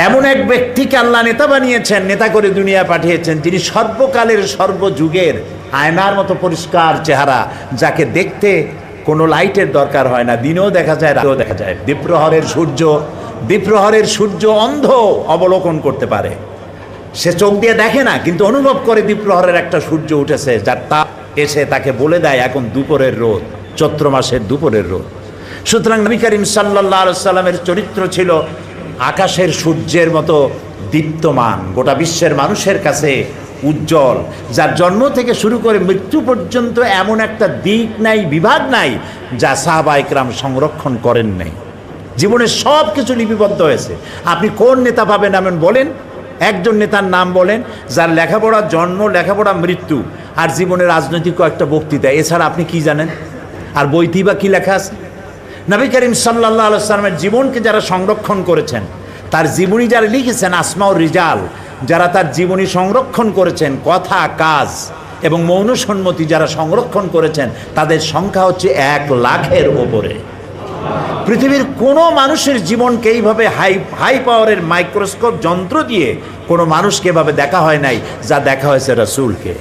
এমন এক ব্যক্তিকে আল্লাহ নেতা বানিয়েছেন, নেতা করে দুনিয়া পাঠিয়েছেন, যিনি সর্বকালের সর্বযুগের আয়নার মতো পরিষ্কার চেহারা, যাকে দেখতে কোনো লাইটের দরকার হয় না, দিনেও দেখা যায় রাতেও দেখা যায়। দ্বীপ্রহরের সূর্য অন্ধ অবলোকন করতে পারে, সে চোখ দিয়ে দেখে না, কিন্তু অনুভব করে দ্বীপ্রহরের একটা সূর্য উঠেছে, যার তাপ এসে তাকে বলে দেয় এখন দুপুরের রোদ, চৈত্র মাসের দুপুরের রোদ। সুতরাং নবী করিম সাল্লাল্লাহু আলাইহি সাল্লামের চরিত্র ছিল আকাশের সূর্যের মতো দীপ্তমান, গোটা বিশ্বের মানুষের কাছে উজ্জ্বল, যার জন্ম থেকে শুরু করে মৃত্যু পর্যন্ত এমন একটা দিক নাই, বিভাগ নাই যা সাহাবা ইকরাম সংরক্ষণ করেন নাই। জীবনের সব কিছু লিপিবদ্ধ হয়েছে। আপনি কোন নেতা পাবেন এমন বলেন, একজন নেতার নাম বলেন যার লেখাপড়া জন্ম, লেখাপড়া মৃত্যু, আর জীবনের রাজনৈতিক কয়েকটা বক্তৃতা, এছাড়া আপনি কি জানেন? আর বইটি বা কি লেখা আছে? নবী করিম সাল্লাল্লাহু আলাইহি সাল্লামের জীবনকে যারা সংরক্ষণ করেছেন, তার জীবনী যারা লিখেছেন, আসমাউর রিজাল, যারা তার জীবনী সংরক্ষণ করেছেন, কথা, কাজ এবং মৌন সম্মতি যারা সংরক্ষণ করেছেন, তাদের সংখ্যা হচ্ছে 1 লাখের ওপরে। পৃথিবীর কোনো মানুষের জীবনকে এইভাবে হাই পাওয়ারের মাইক্রোস্কোপ যন্ত্র দিয়ে কোনো মানুষকে এভাবে দেখা হয় নাই, যা দেখা হয়েছে রাসূলকে।